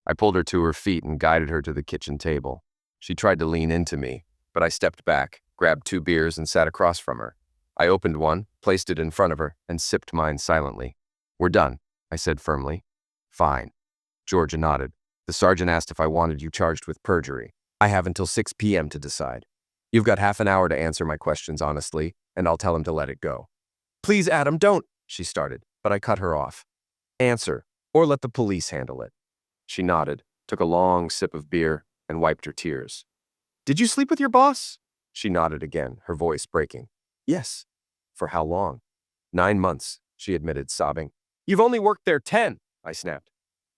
I pulled her to her feet and guided her to the kitchen table. She tried to lean into me, but I stepped back, grabbed 2 beers, and sat across from her. I opened one, placed it in front of her, and sipped mine silently. "We're done," I said firmly. "Fine." Georgia nodded. "The sergeant asked if I wanted you charged with perjury. I have until 6 p.m. to decide. You've got half an hour to answer my questions honestly, and I'll tell him to let it go." "Please, Adam, don't," she started, but I cut her off. "Answer, or let the police handle it." She nodded, took a long sip of beer, and wiped her tears. "Did you sleep with your boss?" She nodded again, her voice breaking. "Yes." "For how long?" 9 months, she admitted, sobbing. "You've only worked there 10, I snapped.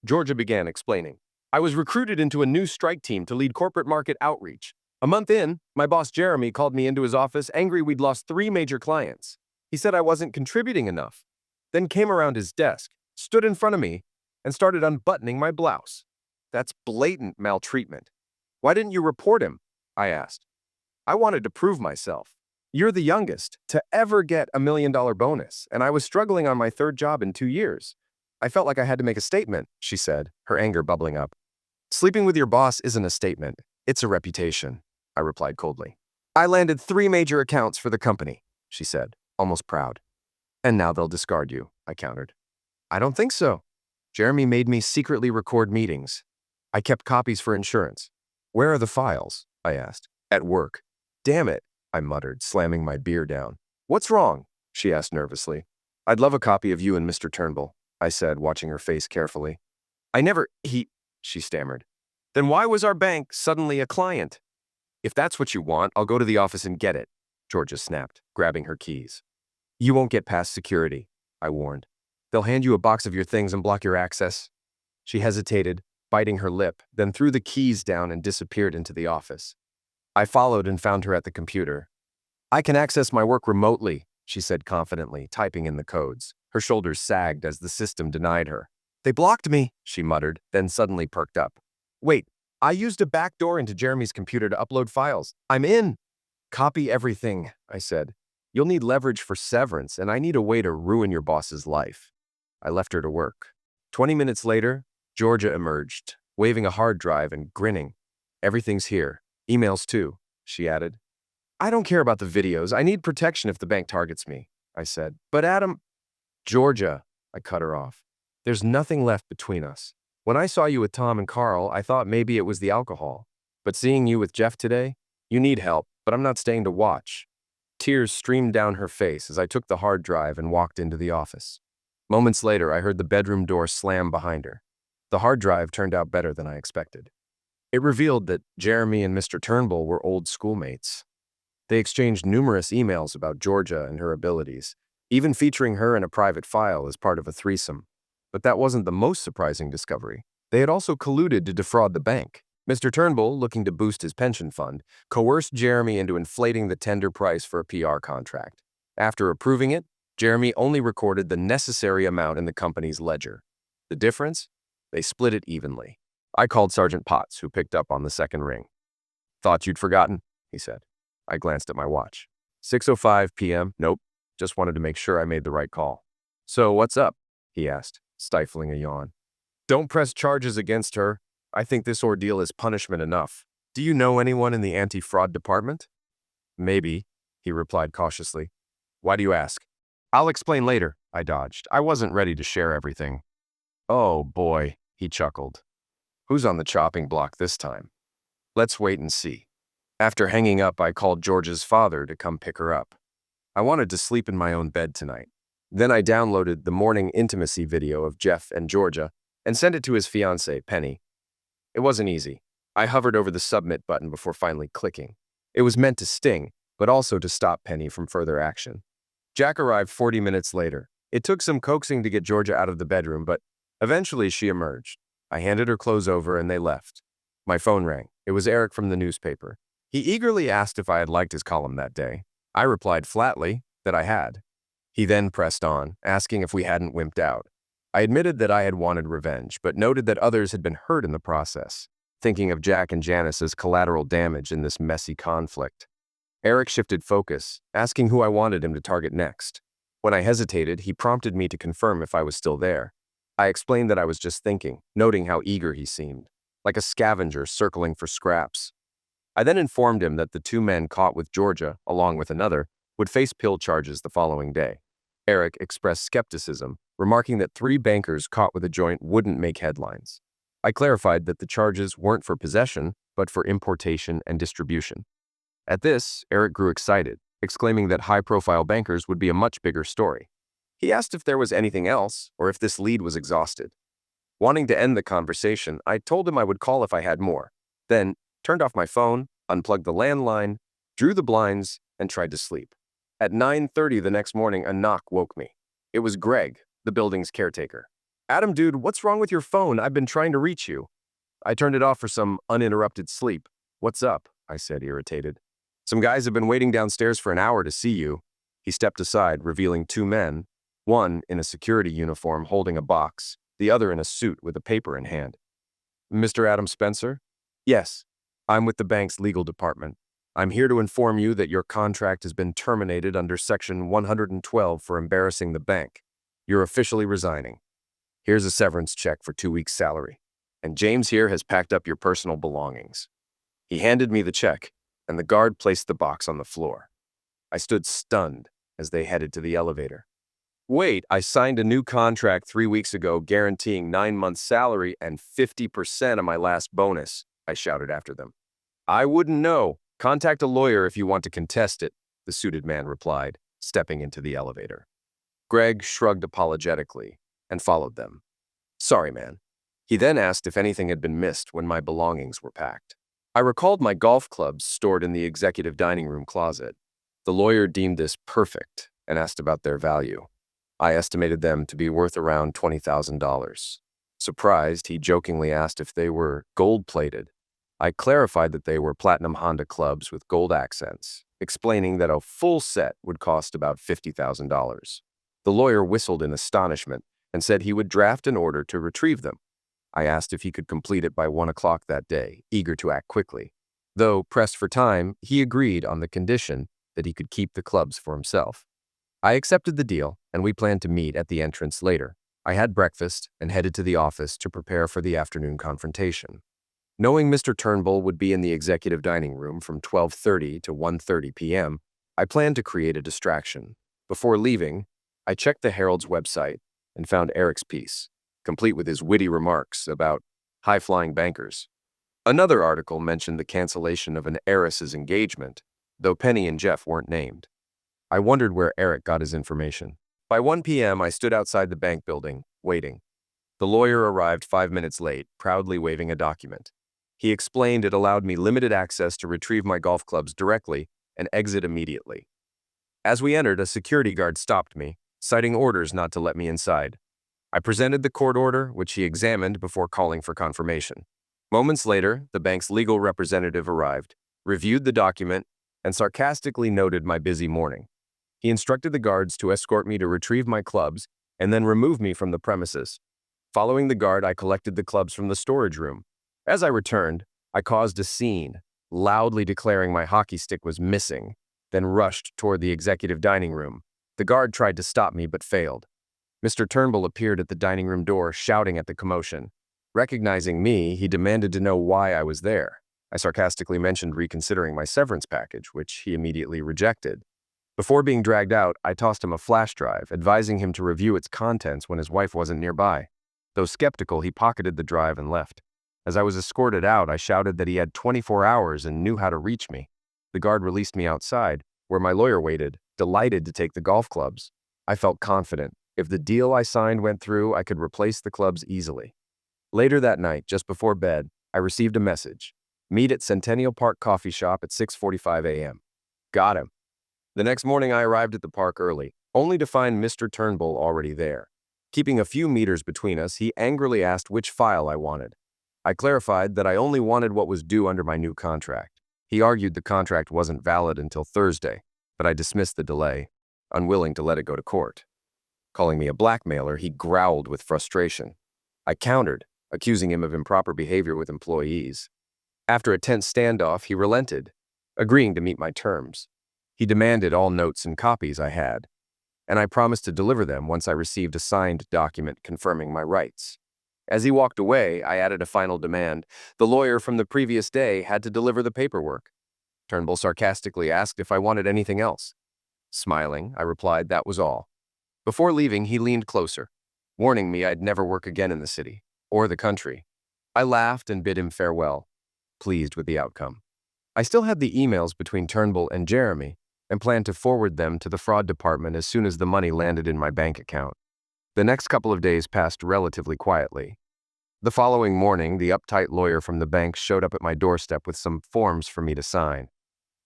Georgia began explaining. "I was recruited into a new strike team to lead corporate market outreach. A month in, my boss Jeremy called me into his office, angry we'd lost 3 major clients. He said I wasn't contributing enough. Then came around his desk, stood in front of me, and started unbuttoning my blouse. That's blatant maltreatment. Why didn't you report him?" I asked. "I wanted to prove myself. You're the youngest to ever get $1 million bonus, and I was struggling on my 3rd job in 2 years. I felt like I had to make a statement, she said, her anger bubbling up. Sleeping with your boss isn't a statement. It's a reputation, I replied coldly. I landed 3 major accounts for the company, she said, almost proud. And now they'll discard you, I countered. I don't think so. Jeremy made me secretly record meetings. I kept copies for insurance. Where are the files? I asked. At work. Damn it, I muttered, slamming my beer down. What's wrong? She asked nervously. I'd love a copy of you and Mr. Turnbull, I said, watching her face carefully. She stammered. Then why was our bank suddenly a client? If that's what you want, I'll go to the office and get it, Georgia snapped, grabbing her keys. You won't get past security, I warned. They'll hand you a box of your things and block your access. She hesitated, biting her lip, then threw the keys down and disappeared into the office. I followed and found her at the computer. I can access my work remotely, she said confidently, typing in the codes. Her shoulders sagged as the system denied her. They blocked me, she muttered, then suddenly perked up. Wait, I used a back door into Jeremy's computer to upload files. I'm in. Copy everything, I said. You'll need leverage for severance, and I need a way to ruin your boss's life. I left her to work. 20 minutes later, Georgia emerged, waving a hard drive and grinning. Everything's here. Emails too, she added. I don't care about the videos. I need protection if the bank targets me, I said. But Adam… Georgia, I cut her off. There's nothing left between us. When I saw you with Tom and Carl, I thought maybe it was the alcohol. But seeing you with Jeff today, you need help, but I'm not staying to watch. Tears streamed down her face as I took the hard drive and walked into the office. Moments later, I heard the bedroom door slam behind her. The hard drive turned out better than I expected. It revealed that Jeremy and Mr. Turnbull were old schoolmates. They exchanged numerous emails about Georgia and her abilities, even featuring her in a private file as part of a threesome. But that wasn't the most surprising discovery. They had also colluded to defraud the bank. Mr. Turnbull, looking to boost his pension fund, coerced Jeremy into inflating the tender price for a PR contract. After approving it, Jeremy only recorded the necessary amount in the company's ledger. The difference? They split it evenly. I called Sergeant Potts, who picked up on the second ring. Thought you'd forgotten, he said. I glanced at my watch. 6:05 p.m. Nope. Just wanted to make sure I made the right call. So what's up? He asked, stifling a yawn. Don't press charges against her. I think this ordeal is punishment enough. Do you know anyone in the anti-fraud department? Maybe, he replied cautiously. Why do you ask? I'll explain later, I dodged. I wasn't ready to share everything. Oh boy, he chuckled. Who's on the chopping block this time? Let's wait and see. After hanging up, I called Georgia's father to come pick her up. I wanted to sleep in my own bed tonight. Then I downloaded the morning intimacy video of Jeff and Georgia and sent it to his fiancée, Penny. It wasn't easy. I hovered over the submit button before finally clicking. It was meant to sting, but also to stop Penny from further action. Jack arrived 40 minutes later. It took some coaxing to get Georgia out of the bedroom, but eventually she emerged. I handed her clothes over and they left. My phone rang. It was Eric from the newspaper. He eagerly asked if I had liked his column that day. I replied flatly that I had. He then pressed on, asking if we hadn't wimped out. I admitted that I had wanted revenge, but noted that others had been hurt in the process, thinking of Jack and Janice as collateral damage in this messy conflict. Eric shifted focus, asking who I wanted him to target next. When I hesitated, he prompted me to confirm if I was still there. I explained that I was just thinking, noting how eager he seemed, like a scavenger circling for scraps. I then informed him that the 2 men caught with Georgia, along with another, would face pill charges the following day. Eric expressed skepticism, remarking that 3 bankers caught with a joint wouldn't make headlines. I clarified that the charges weren't for possession, but for importation and distribution. At this, Eric grew excited, exclaiming that high-profile bankers would be a much bigger story. He asked if there was anything else, or if this lead was exhausted. Wanting to end the conversation, I told him I would call if I had more, then turned off my phone, unplugged the landline, drew the blinds, and tried to sleep. At 9:30 the next morning, a knock woke me. It was Greg, the building's caretaker. Adam, dude, what's wrong with your phone? I've been trying to reach you. I turned it off for some uninterrupted sleep. What's up? I said, irritated. Some guys have been waiting downstairs for an hour to see you. He stepped aside, revealing 2 men, one in a security uniform holding a box, the other in a suit with a paper in hand. Mr. Adam Spencer? Yes, I'm with the bank's legal department. I'm here to inform you that your contract has been terminated under Section 112 for embarrassing the bank. You're officially resigning. Here's a severance check for 2 weeks' salary. And James here has packed up your personal belongings." He handed me the check, and the guard placed the box on the floor. I stood stunned as they headed to the elevator. "Wait, I signed a new contract 3 weeks ago guaranteeing 9 months' salary and 50% of my last bonus," I shouted after them. "I wouldn't know. Contact a lawyer if you want to contest it," the suited man replied, stepping into the elevator. Greg shrugged apologetically and followed them. "Sorry, man." He then asked if anything had been missed when my belongings were packed. I recalled my golf clubs stored in the executive dining room closet. The lawyer deemed this perfect and asked about their value. I estimated them to be worth around $20,000. Surprised, he jokingly asked if they were gold-plated. I clarified that they were platinum Honda clubs with gold accents, explaining that a full set would cost about $50,000. The lawyer whistled in astonishment and said he would draft an order to retrieve them. I asked if he could complete it by 1 o'clock that day, eager to act quickly. Though pressed for time, he agreed on the condition that he could keep the clubs for himself. I accepted the deal, and we planned to meet at the entrance later. I had breakfast and headed to the office to prepare for the afternoon confrontation. Knowing Mr. Turnbull would be in the executive dining room from 12:30 to 1:30 p.m., I planned to create a distraction. Before leaving, I checked the Herald's website and found Eric's piece, complete with his witty remarks about high-flying bankers. Another article mentioned the cancellation of an heiress's engagement, though Penny and Jeff weren't named. I wondered where Eric got his information. By 1 p.m., I stood outside the bank building, waiting. The lawyer arrived 5 minutes late, proudly waving a document. He explained it allowed me limited access to retrieve my golf clubs directly and exit immediately. As we entered, a security guard stopped me, citing orders not to let me inside. I presented the court order, which he examined before calling for confirmation. Moments later, the bank's legal representative arrived, reviewed the document, and sarcastically noted my busy morning. He instructed the guards to escort me to retrieve my clubs and then remove me from the premises. Following the guard, I collected the clubs from the storage room. As I returned, I caused a scene, loudly declaring my hockey stick was missing, then rushed toward the executive dining room. The guard tried to stop me but failed. Mr. Turnbull appeared at the dining room door, shouting at the commotion. Recognizing me, he demanded to know why I was there. I sarcastically mentioned reconsidering my severance package, which he immediately rejected. Before being dragged out, I tossed him a flash drive, advising him to review its contents when his wife wasn't nearby. Though skeptical, he pocketed the drive and left. As I was escorted out, I shouted that he had 24 hours and knew how to reach me. The guard released me outside, where my lawyer waited, delighted to take the golf clubs. I felt confident. If the deal I signed went through, I could replace the clubs easily. Later that night, just before bed, I received a message. Meet at Centennial Park Coffee Shop at 6:45 a.m. Got him. The next morning, I arrived at the park early, only to find Mr. Turnbull already there. Keeping a few meters between us, he angrily asked which file I wanted. I clarified that I only wanted what was due under my new contract. He argued the contract wasn't valid until Thursday, but I dismissed the delay, unwilling to let it go to court. Calling me a blackmailer, he growled with frustration. I countered, accusing him of improper behavior with employees. After a tense standoff, he relented, agreeing to meet my terms. He demanded all notes and copies I had, and I promised to deliver them once I received a signed document confirming my rights. As he walked away, I added a final demand. The lawyer from the previous day had to deliver the paperwork. Turnbull sarcastically asked if I wanted anything else. Smiling, I replied that was all. Before leaving, he leaned closer, warning me I'd never work again in the city, or the country. I laughed and bid him farewell, pleased with the outcome. I still had the emails between Turnbull and Jeremy, and planned to forward them to the fraud department as soon as the money landed in my bank account. The next couple of days passed relatively quietly. The following morning, the uptight lawyer from the bank showed up at my doorstep with some forms for me to sign.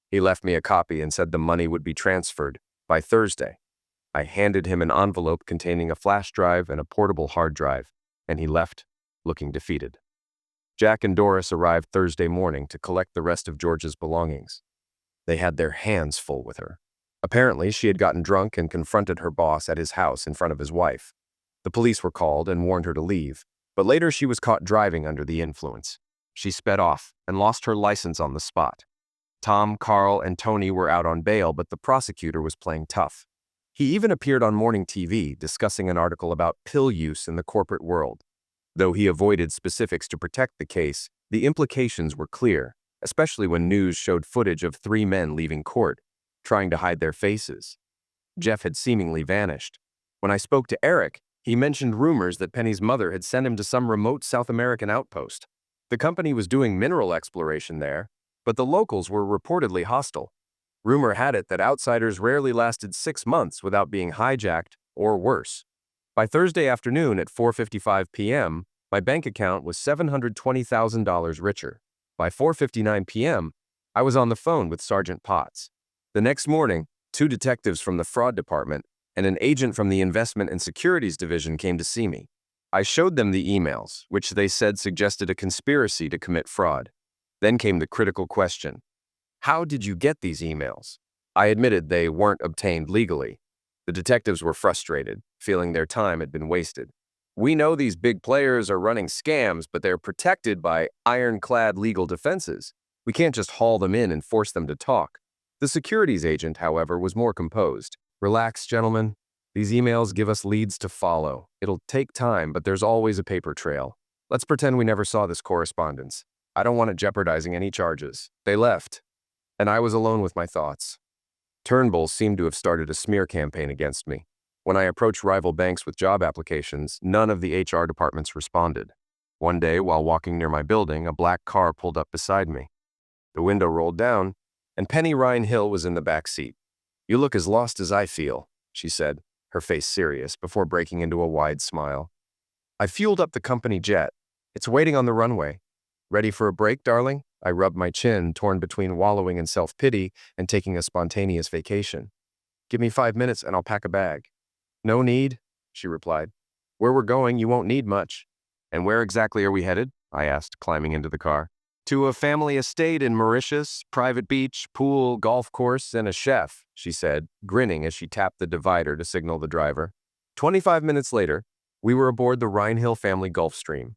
He left me a copy and said the money would be transferred by Thursday. I handed him an envelope containing a flash drive and a portable hard drive, and he left, looking defeated. Jack and Doris arrived Thursday morning to collect the rest of George's belongings. They had their hands full with her. Apparently, she had gotten drunk and confronted her boss at his house in front of his wife. The police were called and warned her to leave, but later she was caught driving under the influence. She sped off and lost her license on the spot. Tom, Carl, and Tony were out on bail, but the prosecutor was playing tough. He even appeared on morning TV discussing an article about pill use in the corporate world. Though he avoided specifics to protect the case, the implications were clear, especially when news showed footage of 3 men leaving court, trying to hide their faces. Jeff had seemingly vanished. When I spoke to Eric, he mentioned rumors that Penny's mother had sent him to some remote South American outpost. The company was doing mineral exploration there, but the locals were reportedly hostile. Rumor had it that outsiders rarely lasted 6 months without being hijacked or worse. By Thursday afternoon at 4:55 p.m., my bank account was $720,000 richer. By 4:59 p.m., I was on the phone with Sergeant Potts. The next morning, 2 detectives from the fraud department and an agent from the investment and securities division came to see me. I showed them the emails, which they said suggested a conspiracy to commit fraud. Then came the critical question. How did you get these emails? I admitted they weren't obtained legally. The detectives were frustrated, feeling their time had been wasted. We know these big players are running scams, but they're protected by ironclad legal defenses. We can't just haul them in and force them to talk. The securities agent, however, was more composed. Relax, gentlemen. These emails give us leads to follow. It'll take time, but there's always a paper trail. Let's pretend we never saw this correspondence. I don't want it jeopardizing any charges. They left, and I was alone with my thoughts. Turnbull seemed to have started a smear campaign against me. When I approached rival banks with job applications, none of the HR departments responded. One day, while walking near my building, a black car pulled up beside me. The window rolled down, and Penny Ryan-Hill was in the back seat. "You look as lost as I feel," she said, her face serious, before breaking into a wide smile. "I fueled up the company jet. It's waiting on the runway. Ready for a break, darling?" I rubbed my chin, torn between wallowing in self-pity and taking a spontaneous vacation. "Give me 5 minutes and I'll pack a bag." "No need," she replied. "Where we're going, you won't need much." "And where exactly are we headed?" I asked, climbing into the car. "To a family estate in Mauritius, private beach, pool, golf course, and a chef," she said, grinning as she tapped the divider to signal the driver. 25 minutes later, we were aboard the Ryan-Hill family Gulfstream,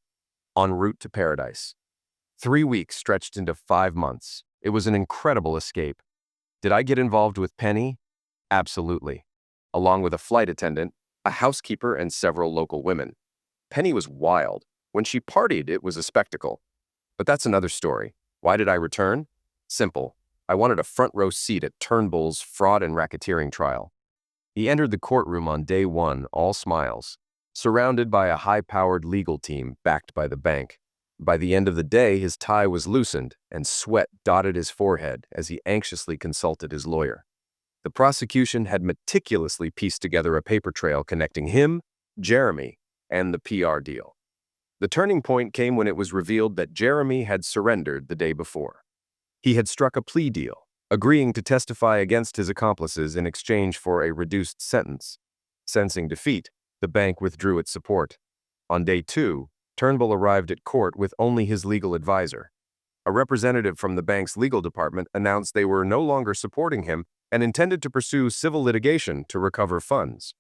en route to paradise. 3 weeks stretched into 5 months. It was an incredible escape. Did I get involved with Penny? Absolutely. Along with a flight attendant, a housekeeper, and several local women. Penny was wild. When she partied, it was a spectacle. But that's another story. Why did I return? Simple. I wanted a front row seat at Turnbull's fraud and racketeering trial. He entered the courtroom on day 1, all smiles, surrounded by a high-powered legal team backed by the bank. By the end of the day, his tie was loosened and sweat dotted his forehead as he anxiously consulted his lawyer. The prosecution had meticulously pieced together a paper trail connecting him, Jeremy, and the PR deal. The turning point came when it was revealed that Jeremy had surrendered the day before. He had struck a plea deal, agreeing to testify against his accomplices in exchange for a reduced sentence. Sensing defeat, the bank withdrew its support. On day 2, Turnbull arrived at court with only his legal advisor. A representative from the bank's legal department announced they were no longer supporting him and intended to pursue civil litigation to recover funds.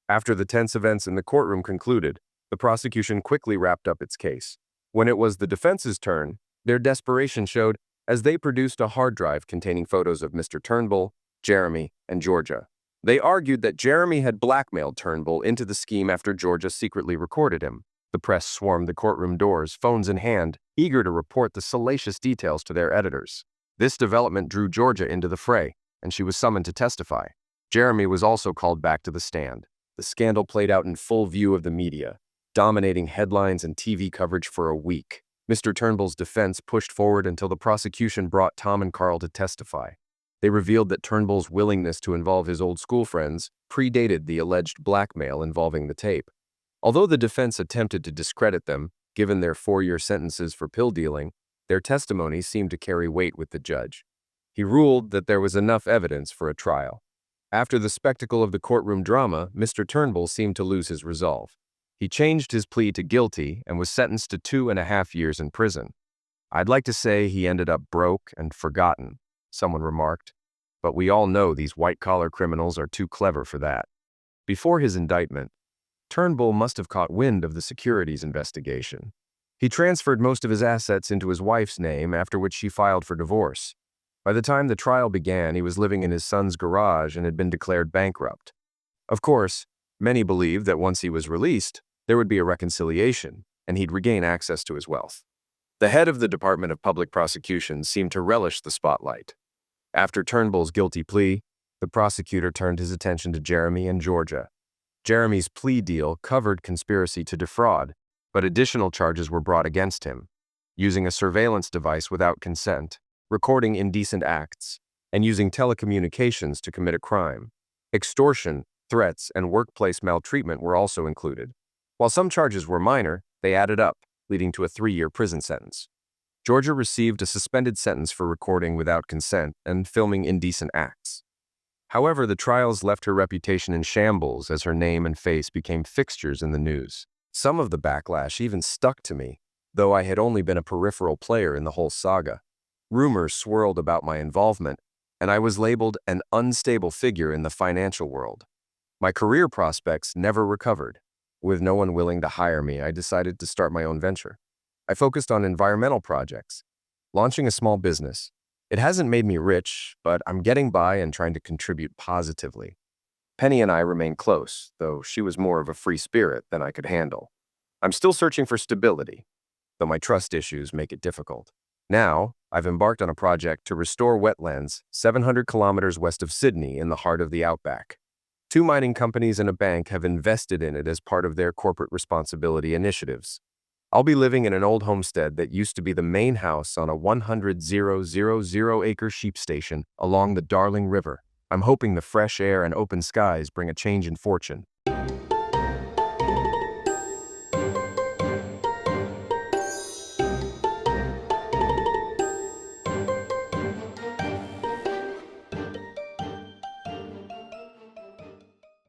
After the tense events in the courtroom concluded, the prosecution quickly wrapped up its case. When it was the defense's turn, their desperation showed as they produced a hard drive containing photos of Mr. Turnbull, Jeremy, and Georgia. They argued that Jeremy had blackmailed Turnbull into the scheme after Georgia secretly recorded him. The press swarmed the courtroom doors, phones in hand, eager to report the salacious details to their editors. This development drew Georgia into the fray, and she was summoned to testify. Jeremy was also called back to the stand. The scandal played out in full view of the media, dominating headlines and TV coverage for a week. Mr. Turnbull's defense pushed forward until the prosecution brought Tom and Carl to testify. They revealed that Turnbull's willingness to involve his old school friends predated the alleged blackmail involving the tape. Although the defense attempted to discredit them, given their 4-year sentences for pill dealing, their testimony seemed to carry weight with the judge. He ruled that there was enough evidence for a trial. After the spectacle of the courtroom drama, Mr. Turnbull seemed to lose his resolve. He changed his plea to guilty and was sentenced to 2.5 years in prison. "I'd like to say he ended up broke and forgotten," someone remarked, "but we all know these white-collar criminals are too clever for that." Before his indictment, Turnbull must have caught wind of the securities investigation. He transferred most of his assets into his wife's name, after which she filed for divorce. By the time the trial began, he was living in his son's garage and had been declared bankrupt. Of course, many believed that once he was released, there would be a reconciliation, and he'd regain access to his wealth. The head of the Department of Public Prosecution seemed to relish the spotlight. After Turnbull's guilty plea, the prosecutor turned his attention to Jeremy and Georgia. Jeremy's plea deal covered conspiracy to defraud, but additional charges were brought against him, using a surveillance device without consent, recording indecent acts, and using telecommunications to commit a crime. Extortion, threats, and workplace maltreatment were also included. While some charges were minor, they added up, leading to a 3-year prison sentence. Georgia received a suspended sentence for recording without consent and filming indecent acts. However, the trials left her reputation in shambles as her name and face became fixtures in the news. Some of the backlash even stuck to me, though I had only been a peripheral player in the whole saga. Rumors swirled about my involvement, and I was labeled an unstable figure in the financial world. My career prospects never recovered. With no one willing to hire me, I decided to start my own venture. I focused on environmental projects, launching a small business. It hasn't made me rich, but I'm getting by and trying to contribute positively. Penny and I remain close, though she was more of a free spirit than I could handle. I'm still searching for stability, though my trust issues make it difficult. Now, I've embarked on a project to restore wetlands 700 kilometers west of Sydney in the heart of the outback. 2 mining companies and a bank have invested in it as part of their corporate responsibility initiatives. I'll be living in an old homestead that used to be the main house on a 100,000-acre sheep station along the Darling River. I'm hoping the fresh air and open skies bring a change in fortune.